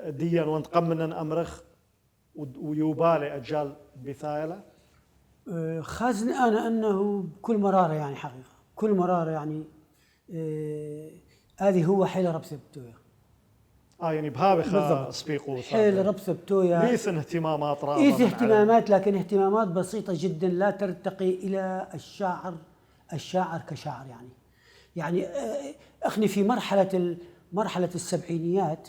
Speaker 1: ديا وانتقمنا أمرخ ويوبالي أجال بثايلة.
Speaker 2: خازن أنا أنه بكل مرارة يعني حقيقة كل مرارة يعني هذه هو حيل ربث بتويا.
Speaker 1: يعني بهاوي سبيقوثة
Speaker 2: حيل ربث بتويا
Speaker 1: ليثن اهتمامات رابطة
Speaker 2: إيث اهتمامات، لكن اهتمامات بسيطة جدا لا ترتقي إلى الشاعر كشاعر يعني أخني في مرحلة السبعينيات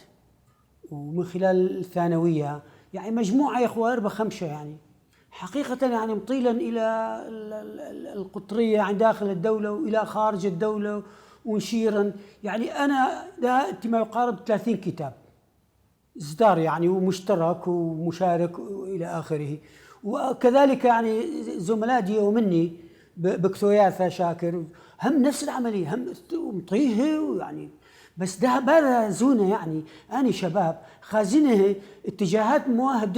Speaker 2: ومن خلال الثانوية يعني مجموعة يا أخوة 4-5 يعني حقيقة يعني مطيلا إلى القطرية يعني داخل الدولة وإلى خارج الدولة ونشيرا. يعني أنا ده ما يقارب 30 كتاب إصدار يعني ومشترك ومشارك وإلى آخره. وكذلك يعني زملائي ومني بكثوياثة شاكر هم نفس العملية هم مطيه يعني. بس ده هذا زونه يعني أنا شباب خازنه اتجاهات مواهب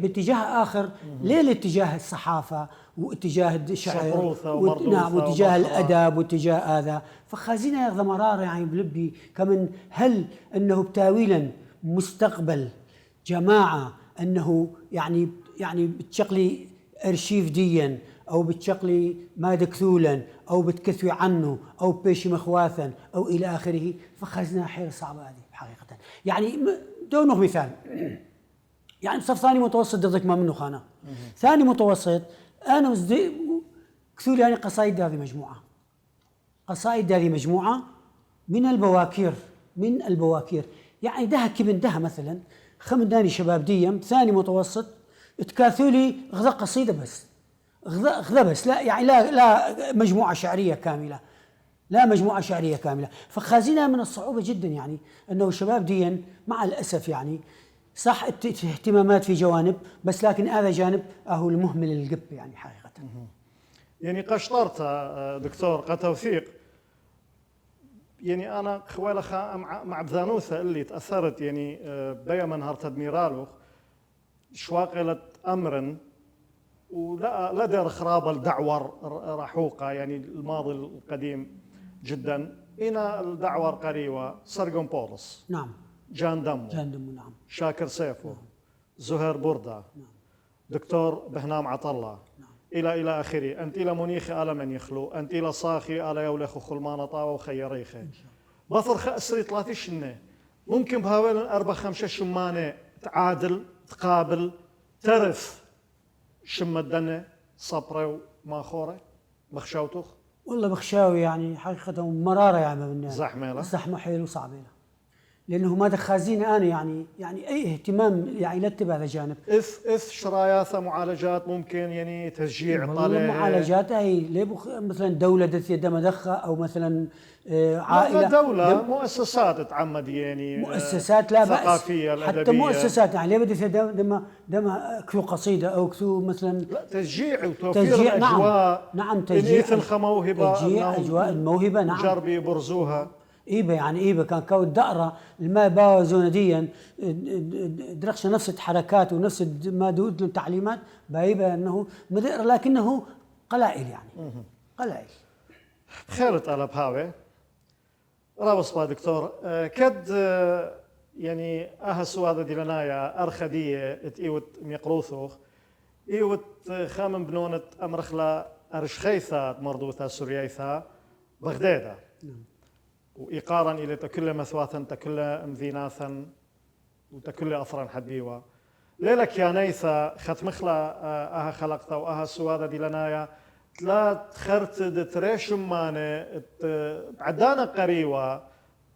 Speaker 2: باتجاه آخر، ليه الاتجاه الصحافة واتجاه الشعر
Speaker 1: نعم
Speaker 2: واتجاه الأدب واتجاه هذا. فخازنه ياخذ مرار يعني بلبي كمن هل أنه بتاويلا مستقبل جماعة أنه يعني بتشقلي أرشيف ديا أو بتشقلي مادة كثولا أو بتكثوي عنه أو بيشي مخواثا أو إلى آخره. فخزنها حيل صعبة هذه حقيقة. يعني دونه مثال يعني بصف ثاني متوسط ضدك ما منه خانة ثاني متوسط أنا كثولي يعني قصائد هذه مجموعة من البواكير يعني ده كبن ده مثلا خمداني شباب ديم ثاني متوسط تكاثولي غذا قصيدة بس غذا بس لا يعني لا مجموعة شعرية كاملة. فخازنها من الصعوبة جدا يعني أنه الشباب ديا مع الأسف يعني صح اهتمامات في جوانب بس لكن هذا جانب هو المهمل القب يعني حقيقة.
Speaker 1: يعني قشطرت دكتور قتوثيق يعني أنا خوالخا مع بذانوثة اللي تأثرت يعني بيا من هرت أدميرالوخ شواقلة أمر ولا دير خراب الدعور رحوقة يعني الماضي القديم جدا. هنا الدعور قريوة سرقون بولس
Speaker 2: نعم
Speaker 1: جان دمو
Speaker 2: نعم
Speaker 1: شاكر سيفو نعم. زهير بردة نعم. دكتور بهنام عطلة نعم. إلى آخره. أنت إلى منيخي على من يخلو أنت إلى صاخي على يولخ خلمان طاوة وخيريخي بطر خأسري 3 شنة ممكن بهاولا 4-5 شمانة تعادل تقابل ترث شم الدنة صبرة وماخورة بخشاوتوخ
Speaker 2: والله بخشاوي يعني حقيقة مرارة يعني من
Speaker 1: زحمة
Speaker 2: حيل وصعبة لأنه ما دخازين أنا يعني أي اهتمام يعني يلتب هذا جانب.
Speaker 1: إث شراياثة معالجات ممكن يعني تشجيع طالع
Speaker 2: معالجات هي مثلا دولة دث يد مدخة أو مثلا عائلة
Speaker 1: دولة مؤسسات تعمد يعني
Speaker 2: مؤسسات لا بأس
Speaker 1: ثقافية
Speaker 2: الأدبية حتى مؤسسات يعني ليه بدث دم كثو قصيدة أو كثو مثلا
Speaker 1: لا تشجيع وتوفير أجواء
Speaker 2: نعم تشجيع
Speaker 1: موهبة
Speaker 2: أجواء الموهبة نعم
Speaker 1: جربي برزوها
Speaker 2: إيبا كان كون الدقرة الماء باوزون ديا درخش نفس الحركات ونفس ما دود التعليمات بايبا أنه مدقر لكنه قلائل يعني قلائل
Speaker 1: خيرت على بهاوي رابص با دكتور كد يعني سوادة ديلانايا أرخدية اتيوت ميقروثوخ ايوت خامن بنونة أمرخلا أرشخيثة مردوثة سوريايثة بغدادة وإيقارا إلى تكل مثواثا تكل مذيناثا وتكل أثرا حديوة ليلك يا نيثا ختمخلا خلقتا وأها سوادة ديلانايا تلا تخرت تريش مانة عدانا قريوة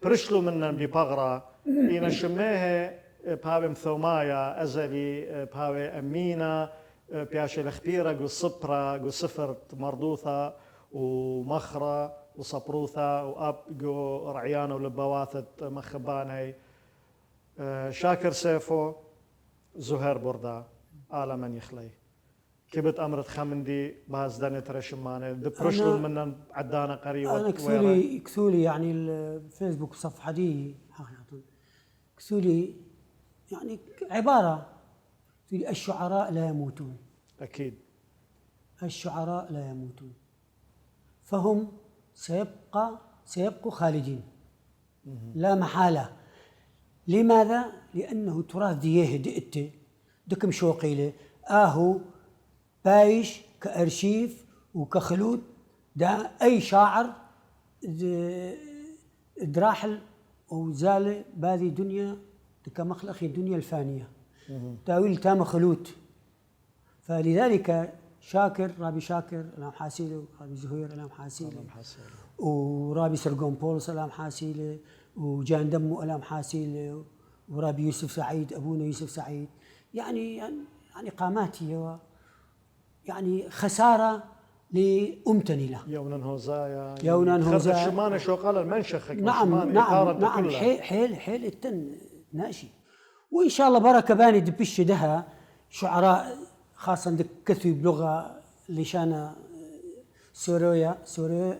Speaker 1: برشلو من ببغرة إن شميه بهاوي مثومايا أزلي بهاوي أمينة بياش الخبيرة جو صبرة جو صفر مردوثة ومخرة وصبروثة وأب جو رعيانة ولبواثة مخباني شاكر سيفو زهير بردا آلا من يخلي كبت أمرت خمندي باز داني ترشماني دبرشلو من عدانا قريبا
Speaker 2: أنا كثولي يعني الفيسبوك صفحة دي حقيقة كثولي يعني عبارة كثولي الشعراء لا يموتون.
Speaker 1: أكيد
Speaker 2: الشعراء لا يموتون فهم سيبقوا خالدين لا محالة. لماذا؟ لأنه تراث ديه دقته دكم شوقيله آهو بايش كأرشيف وكخلود دا أي شاعر دراحل وزال بهذه دنيا كمخلق الدنيا الفانية تاويل تام خلود. فلذلك شاكر رابي شاكر الام حاسيله رابي زهير الام حاسيله ورابي سرقون بولس الام حاسيله وجان دمو الام حاسيله ورابي يوسف سعيد ابونا يوسف سعيد يعني قاماتي يعني خساره لأمتني له
Speaker 1: يونا هوزايا
Speaker 2: يونا هوزايا
Speaker 1: شمانة شو قال المنشخ
Speaker 2: نعم حيل التن ناشي. وإن شاء الله بركة باني دبش دها شعراء خاصة كثوا بلغة لشان سوريا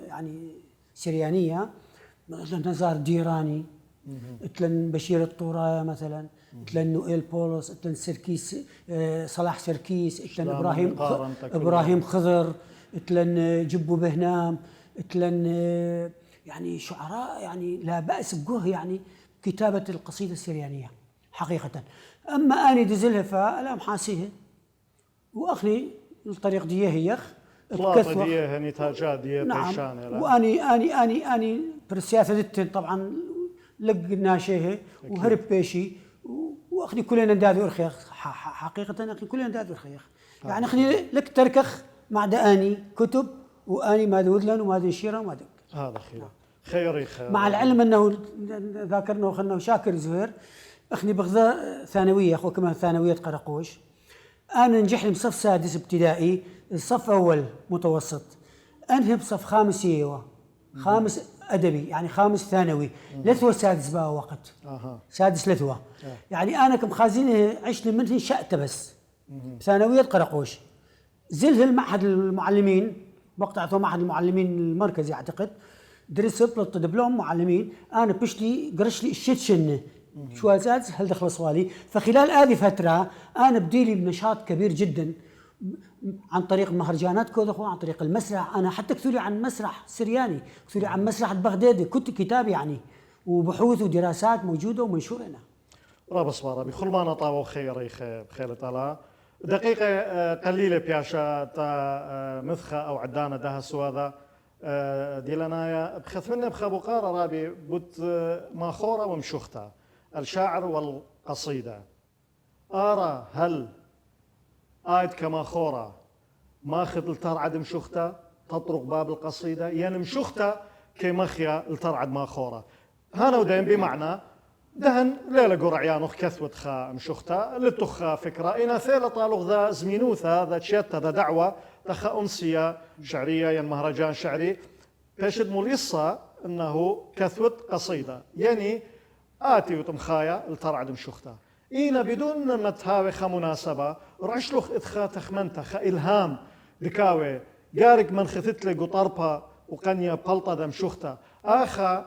Speaker 2: يعني سريانية مثلا نزار ديراني مثلا بشير الطوراية مثلا مثلا نويل بولس مثلا سركيس صلاح سركيس مثلا إبراهيم خضر مثلا جبو بهنام مثلا يعني شعراء يعني لا بأس بجوه يعني كتابة القصيدة السريانية حقيقة. أما أني دزلها فألا محاسيها وأخني الطريق ديه يخ
Speaker 1: طلاطة ديه نتاجات ديه
Speaker 2: نعم. وأني بالسياسة طبعا لقنا شيء وهرب بيشي وأخني كلنا ندادو الخيخ حقيقة أخني كلنا ندادو الخيخ يعني أخني لك تركخ مع داني كتب وأني ما دودلن وما دنشيرة وما دك
Speaker 1: هذا خير
Speaker 2: مع العلم أنه ذاكرنا وخلنا شاكر زهير أخني بغذاء ثانوية أخو كمان ثانوية قرقوش أنا نجح لي بصف سادس ابتدائي الصف أول متوسط أنهي بصف خامس خامس أدبي يعني خامس ثانوي لثوة سادس بقى وقت سادس لثوة يعني أنا كمخازين عشت لي منه شأت بس ثانوية قرقوش زله المعهد المعلمين بقطعته معهد المعلمين المركزي أعتقد درست بلط دبلوم معلمين أنا بشتي قرش لي الشت شنه شو سادس هل دخل صوالي. فخلال هذه فترة أنا بديلي بنشاط كبير جدا عن طريق مهرجانات كودخو عن طريق المسرح. أنا حتى كثولي عن مسرح سرياني كثولي عن مسرح بغداد كنت كتاب يعني وبحوث ودراسات موجودة ومنشورة هنا.
Speaker 1: رابص صوارا بكل ما نطاو خير بخير طلا دقيقة قليلة بياشا تا مثخة أو عدانة ده سواذا ديلانايا بخث مني بخابو قارة رابي بوت ماخورة ومشوختا الشاعر والقصيدة أرى هل آيد كماخورة ماخذ الترعد مشوختا تطرق باب القصيدة يعني مشوختا كمخيا الترعد ماخورة هانا ودين بمعنى دهن ليلة قرعيان كثوة خا مشوختا لتخا فكرة إنا ثيلة طالوغ ذا زمينوثا ذا تشيتا ذا دعوة تخا أمسية شعرية يعني مهرجان شعري بيشد مليصة إنه كثوة قصيدة يعني آتي وتمخايا الترعد مشوختا إينا بدون متهاوي مناسبة رعشلوخ إدخا تخمنتا خا إلهام دكاوي قارق من خثت لي قطربا وقنيا بلطة دا مشوختا آخا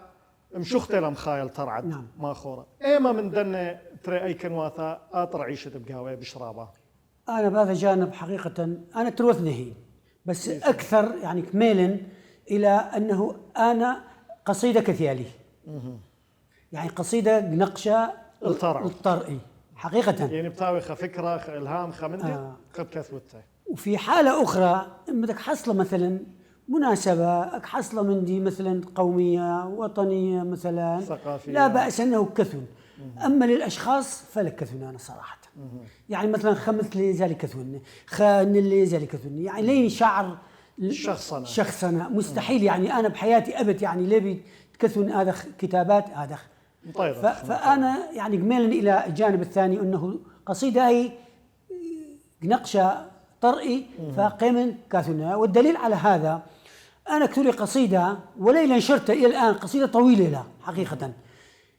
Speaker 1: مشوختا لمخايا الترعد
Speaker 2: نعم.
Speaker 1: ماخورة إيما من دنة تري أي كنواثا آطر عيشة بقاوي بشرابة
Speaker 2: أنا بهذا جانب حقيقة أنا تروثنهي بس أكثر يعني كميلا إلى أنه أنا قصيدة كثيالي يعني قصيدة نقشة الطرئي حقيقة
Speaker 1: يعني بتاوي فكرة إلهام خمنتي قد كثوته.
Speaker 2: وفي حالة أخرى بدك حصلة مثلا مناسبة حصلة من دي مثلا قومية وطنية مثلا
Speaker 1: ثقافية
Speaker 2: لا بأس أنه كثن. أما للأشخاص فلا كثن أنا صراحة يعني مثلا خمث لي ذلك كثن خان لي ذلك كثن يعني لين شعر
Speaker 1: شخصنا
Speaker 2: مستحيل يعني أنا بحياتي أبد يعني ليه تكثون هذا كتابات هذا.
Speaker 1: طيب.
Speaker 2: فأنا يعني ميلا إلى الجانب الثاني أنه قصيدة هي نقشة طرئي فقيمن كاثونا. والدليل على هذا أنا كتب لي قصيدة وليلا نشرتها إلى الآن، قصيدة طويلة لا حقيقة،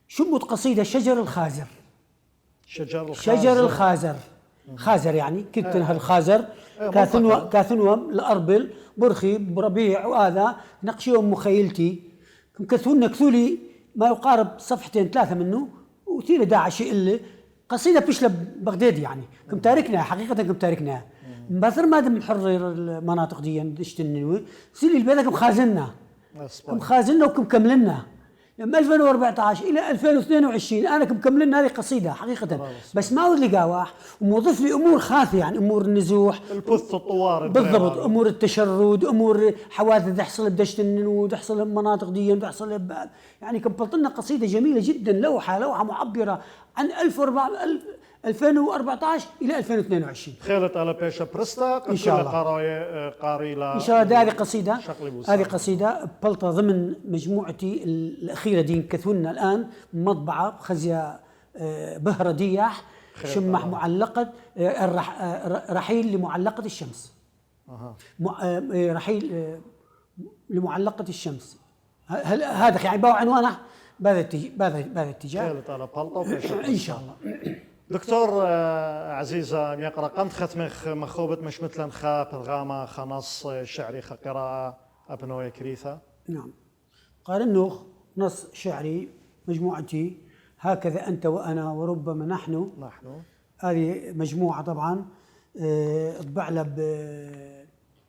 Speaker 2: شمت قصيدة شجر الخازر. شجر الخازر خازر يعني كتبت الخازر كاثنوة الأربل برخي بربيع، وهذا نقشيهم مخيلتي كثولي ما يقارب صفحتين ثلاثة منه، وثيل داعي شيء اللي قصيدة بشلب بغداد يعني كم تاركنا حقيقة كم تاركنا مثل ما دم نحرر المناطق دي نشتنوي سيلي البلد كم خازنا وكم كملنا من 2014 إلى 2022 أنا كم كملنا هذه قصيدة حقيقة، بس ما هو اللي قاواح وموظف لي أمور خاثة يعني أمور النزوح
Speaker 1: البث الطوارئ
Speaker 2: بالضبط، أمور التشرد، أمور حوادث تحصل بدشتن وتحصل المناطق دي وتحصل يعني كبلت لنا قصيدة جميلة جدا، لوحة معبرة عن 2014 إلى 2022.
Speaker 1: خيلت على بيشا برستا
Speaker 2: إن شاء الله
Speaker 1: قاري
Speaker 2: إن شاء الله. هذه قصيدة بلطة ضمن مجموعتي الأخيرة دي كثونا الآن مطبعة خزية بهرة دياح شمح معلقة رحيل لمعلقة الشمس. رحيل لمعلقة الشمس هذا يعني باو عنوانه بهذا الاتجاه.
Speaker 1: خيلت على بلطة
Speaker 2: إن شاء الله.
Speaker 1: دكتور عزيزة يقرأ قمت ختمخ مخوبة مش مثلا خا برغامة خنص شعري قراءة أبنوية كريثة.
Speaker 2: نعم قارنوخ نص شعري مجموعتي هكذا أنت وأنا وربما نحن. هذه مجموعة طبعا طبع لها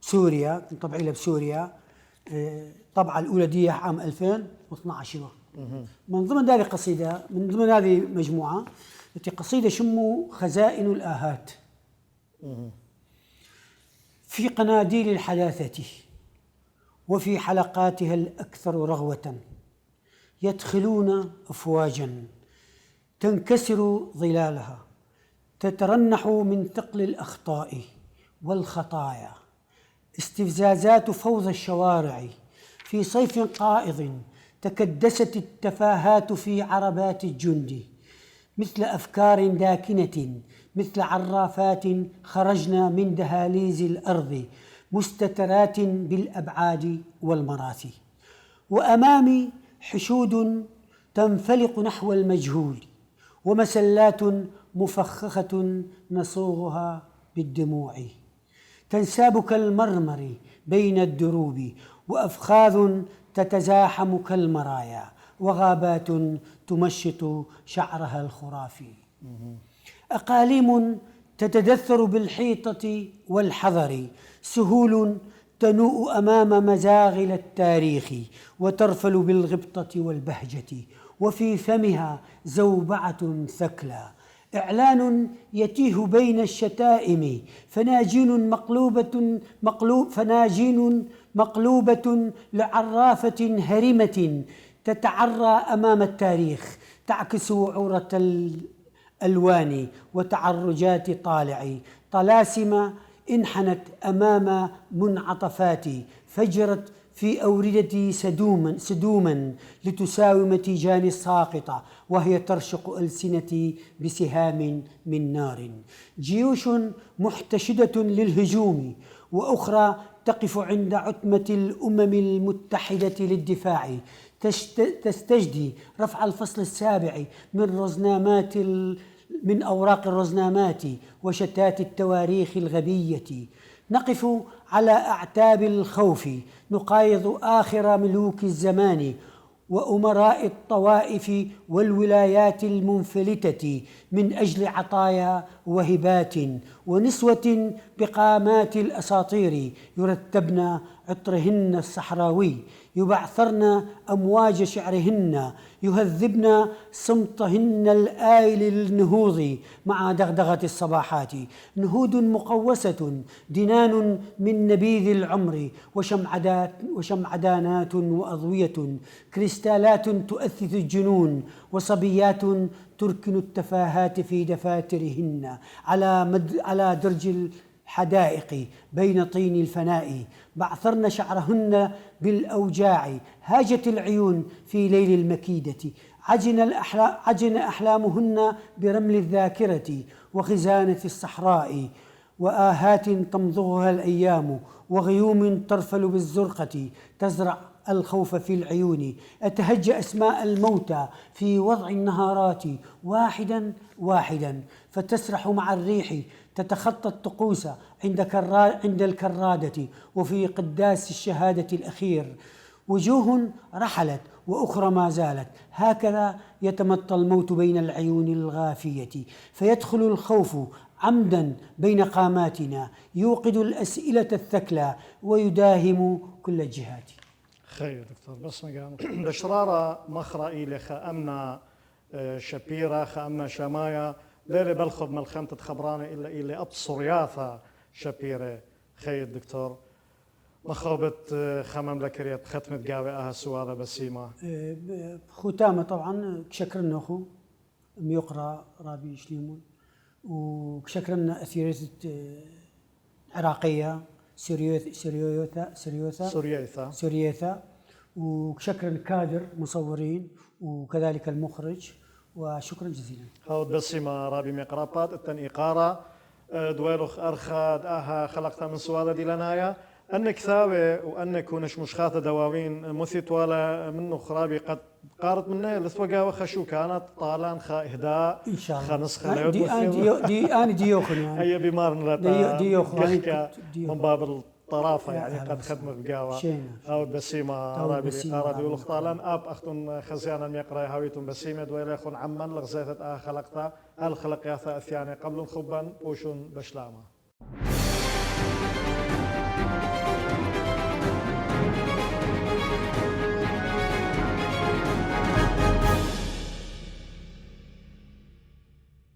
Speaker 2: بسوريا، كنت طبعي لها بسوريا طبعة الأولى دي عام 2012. من ضمن هذه قصيدة من ضمن هذه مجموعة التي قصيدة شمو خزائن الآهات. في قناديل الحداثة وفي حلقاتها الأكثر رغوة يدخلون أفواجا تنكسر ظلالها تترنح من ثقل الأخطاء والخطايا، استفزازات فوضى الشوارع في صيف قائض تكدست التفاهات في عربات الجند، مثل أفكار داكنة مثل عرافات خرجنا من دهاليز الأرض مستترات بالأبعاد والمراثي، وأمامي حشود تنفلق نحو المجهول ومسلات مفخخة نصوغها بالدموع تنساب كالمرمر بين الدروب، وأفخاذ تتزاحم كالمرايا، وغابات تمشط شعرها الخرافي، أقاليم تتدثر بالحيطة والحذر، سهول تنوء أمام مزاغل التاريخ وترفل بالغبطة والبهجة، وفي فمها زوبعة ثكلى، إعلان يتيه بين الشتائم، فناجين مقلوبة لعرافة هرمة تتعرى أمام التاريخ، تعكس وعورة الألوان وتعرجات طالع، طلاسم انحنت أمام منعطفات، فجرت في أوردتي سدوما لتساوم تيجان الساقطة، وهي ترشق ألسنتي بسهام من نار، جيوش محتشدة للهجوم، وأخرى تقف عند عتمة الأمم المتحدة للدفاع، تستجدي رفع الفصل السابع من أوراق الرزنامات وشتات التواريخ الغبية، نقف على أعتاب الخوف نقايض آخر ملوك الزمان وأمراء الطوائف والولايات المنفلتة من أجل عطايا وهبات، ونسوة بقامات الأساطير يرتبن عطرهن الصحراوي، يبعثرن أمواج شعرهن، يهذبن صمتهن الآيل للنهوض مع دغدغة الصباحات، نهود مقوسة دنان من نبيذ العمر، وشمعدانات وأضوية، كريستالات تؤثث الجنون، وصبيات تركن التفاهات في دفاترهن على درج الحدائق بين طين الفناء، بعثرن شعرهن بالأوجاع، هاجت العيون في ليل المكيدة، عجن أحلامهن برمل الذاكرة وخزانة الصحراء، وآهات تمضغها الأيام، وغيوم ترفل بالزرقة تزرع الخوف في العيون، أتهجى أسماء الموتى في وضع النهارات واحدا واحدا، فتسرح مع الريح تتخطى الطقوس عند الكرادة، وفي قداس الشهادة الأخير وجوه رحلت وأخرى ما زالت، هكذا يتمطى الموت بين العيون الغافية، فيدخل الخوف عمدا بين قاماتنا، يوقد الأسئلة الثكلى ويداهم كل الجهات.
Speaker 1: خير دكتور بس مقام بشرارة مخرا إلي خأمنا شبيرة خأمنا شمايا ليلة بلخب ملخمة خبرانة إلا إلي أبصر ياثا شبيرة. خير دكتور مخوبة خمم لكريت ختمة قاوي أها سوالة بسيمة
Speaker 2: ختامة طبعا كشكرنا أخو ميقرأ رابي شليمون، وكشكرنا أثيرية عراقية سوريوثا، وشكرا كادر مصورين وكذلك المخرج، وشكرا جزيلا.
Speaker 1: هاود بسيمة رابي مقرابات التنقارة دويلوخ أرخاد أها خلقتها من سوالة دي لنايا أنك ثاوي وأنك كونش مشخاطة دواوين مثيت ولا منه خرابي قد قارت منه لسوقا وخشو كانت طالان خا إهداء
Speaker 2: إن شاء الله
Speaker 1: خنس خليوت
Speaker 2: دي أنا ديوخن يعني
Speaker 1: أي بمار نلتا
Speaker 2: ديوخن
Speaker 1: من باب الطرافة يعني قد خدمة بقاوة أو بسيمة رابي قارة يولخ طالان أب أختن خزيانا ميقرأ هاويتم بسيمة دويلخن عمان لغزيتت خلقتا الخلق ياثا أثياني قبل خبان بوشون بشلامة.